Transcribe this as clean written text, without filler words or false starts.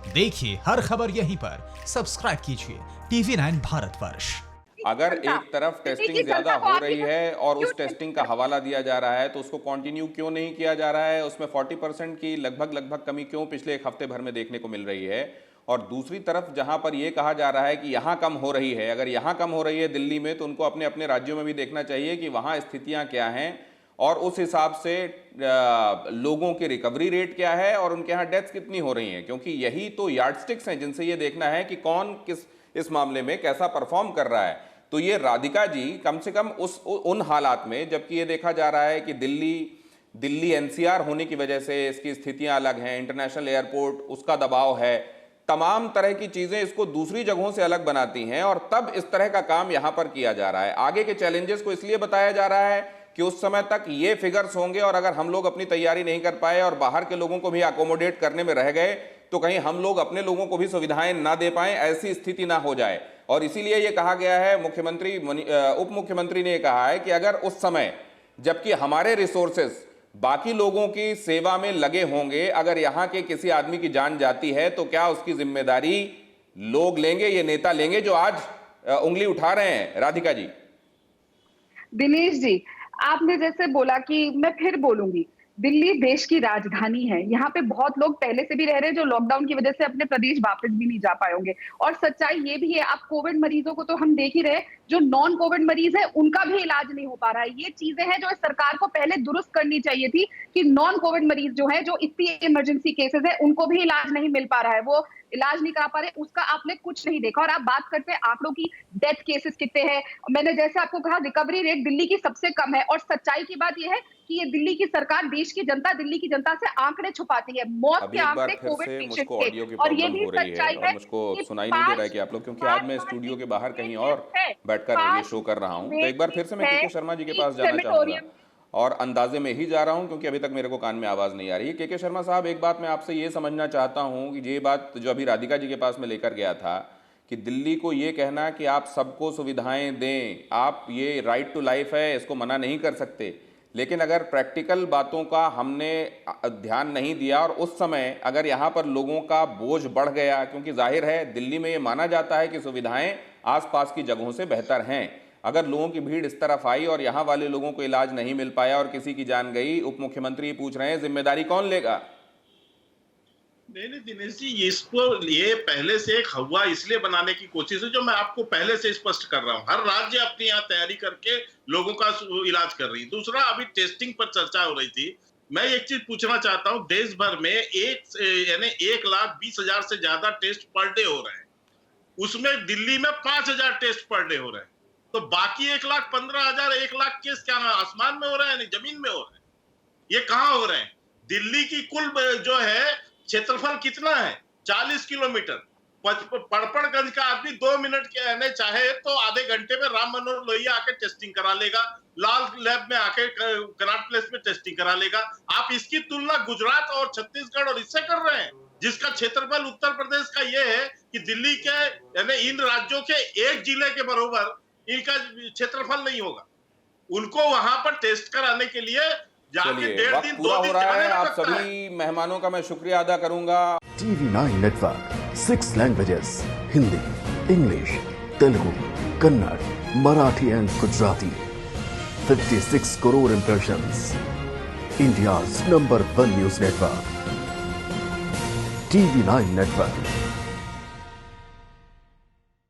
देखिए हर खबर यहीं पर, सब्सक्राइब कीजिए TV9 भारतवर्ष। अगर एक तरफ टेस्टिंग ज्यादा हो रही है और उस टेस्टिंग का हवाला दिया जा रहा है तो उसको कंटिन्यू क्यों नहीं किया जा रहा है? उसमें 40% की लगभग कमी क्यों पिछले एक हफ्ते भर में देखने को मिल रही है? और दूसरी तरफ जहां पर यह कहा जा रहा है कि यहां कम हो रही है, अगर यहां कम हो रही है दिल्ली में, तो उनको अपने अपने राज्यों में भी देखना चाहिए कि वहां स्थितियां क्या हैं और उस हिसाब से लोगों की रिकवरी रेट क्या है और उनके यहाँ डेथ्स कितनी हो रही हैं, क्योंकि यही तो यार्डस्टिक्स हैं जिनसे ये देखना है कि कौन किस इस मामले में कैसा परफॉर्म कर रहा है। तो ये राधिका जी कम से कम उन हालात में, जबकि ये देखा जा रहा है कि दिल्ली एनसीआर होने की वजह से इसकी स्थितियां अलग हैं, इंटरनेशनल एयरपोर्ट उसका दबाव है, तमाम तरह की चीजें इसको दूसरी जगहों से अलग बनाती हैं और तब इस तरह का काम यहां पर किया जा रहा है। आगे के चैलेंजेस को इसलिए बताया जा रहा है कि उस समय तक ये फिगर्स होंगे और अगर हम लोग अपनी तैयारी नहीं कर पाए और बाहर के लोगों को भी अकोमोडेट करने में रह गए तो कहीं हम लोग अपने लोगों को भी सुविधाएं ना दे पाएं, ऐसी स्थिति ना हो जाए। और इसीलिए ये कहा गया है, उप मुख्यमंत्री ने कहा है कि अगर उस समय जबकि हमारे रिसोर्सेस बाकी लोगों की सेवा में लगे होंगे, अगर यहां के किसी आदमी की जान जाती है तो क्या उसकी जिम्मेदारी लोग लेंगे, ये नेता लेंगे जो आज उंगली उठा रहे हैं? राधिका जी। दिनेश जी, आपने जैसे बोला कि मैं फिर बोलूंगी, दिल्ली देश की राजधानी है। यहाँ पे बहुत लोग पहले से भी रह रहे हैं जो लॉकडाउन की वजह से अपने प्रदेश वापस भी नहीं जा पाए होंगे। और सच्चाई ये भी है, आप कोविड मरीजों को तो हम देख ही रहे, जो नॉन कोविड मरीज है उनका भी इलाज नहीं हो पा रहा है। ये चीजें हैं जो सरकार को पहले दुरुस्त करनी चाहिए थी कि नॉन कोविड मरीज जो है, जो इतनी इमरजेंसी केसेस है, उनको भी इलाज नहीं मिल पा रहा है, वो इलाज नहीं करा पा रहे, उसका आपने कुछ नहीं देखा। और आप बात करते हैं आंकड़ों की, डेथ केसेस कितने हैं, मैंने जैसे आपको कहा रिकवरी रेट दिल्ली की सबसे कम है। और सच्चाई की बात यह है कि ये दिल्ली की सरकार, देश की जनता, दिल्ली की जनता से आंकड़े छुपाती है, मौत के आंकड़े कोविड पेशेंट के। और ये भी सच्चाई है मुझको कि सुनाई नहीं दे रहा है कि आप लोग, क्योंकि आज मैं स्टूडियो के बाहर कहीं और बैठकर ये शो कर रहा हूं। तो एक बार फिर से मैं केके शर्मा जी के पास जाना चाहूंगा और अंदाजे में ही जा रहा हूं क्योंकि अभी तक मेरे को कान में आवाज नहीं आ रही है। केके शर्मा साहब, एक बात मैं आपसे ये समझना चाहता हूं कि ये बात जो अभी राधिका जी के पास में लेकर गया था कि दिल्ली को ये कहना कि आप सबको सुविधाएं दें, आप ये राइट टू लाइफ है, इसको मना नहीं कर सकते, लेकिन अगर प्रैक्टिकल बातों का हमने ध्यान नहीं दिया और उस समय अगर यहाँ पर लोगों का बोझ बढ़ गया, क्योंकि जाहिर है दिल्ली में ये माना जाता है कि सुविधाएं आसपास की जगहों से बेहतर हैं, अगर लोगों की भीड़ इस तरफ आई और यहाँ वाले लोगों को इलाज नहीं मिल पाया और किसी की जान गई, उप मुख्यमंत्री पूछ रहे हैं जिम्मेदारी कौन लेगा? नहीं दिनेश जी, इसको ये पहले से एक हवा इसलिए बनाने की कोशिश है जो मैं आपको पहले से स्पष्ट कर रहा हूं। हर राज्य अपनी यहाँ तैयारी करके लोगों का इलाज कर रही है। दूसरा, अभी टेस्टिंग पर चर्चा हो रही थी, मैं एक चीज पूछना चाहता हूं, देश भर में 1,20,000 से ज्यादा टेस्ट पर डे हो रहे हैं, उसमें दिल्ली में 5,000 टेस्ट पर डे हो रहे हैं, तो बाकी 1,15,000 1 लाख केस क्या आसमान में हो रहे हैं, नहीं जमीन में हो रहे हैं? ये कहाँ हो रहे हैं? दिल्ली की कुल जो है क्षेत्रफल कितना है? 40 किलोमीटर। पड़पड़गंज का आदमी 2 मिनट के आने चाहे तो आधे घंटे में राम मनोहर लोहिया आके टेस्टिंग करा लेगा, लाल लैब में आके कनाट प्लेस में टेस्टिंग करा लेगा। आप इसकी तुलना गुजरात और छत्तीसगढ़ और इससे कर रहे हैं, जिसका क्षेत्रफल उत्तर प्रदेश का ये है कि दिल्ली के यानी इन राज्यों के एक जिले के बराबर इनका क्षेत्रफल नहीं होगा। उनको वहां पर टेस्ट कराने के लिए चलिए, वक्त पूरा हो रहा है। आप सभी मेहमानों का मैं शुक्रिया अदा करूंगा। TV9 network, 6 languages, Hindi, English, Telugu, Kannada, Marathi and Gujarati, 56 crore impressions, India's number 1 news network, TV9 network.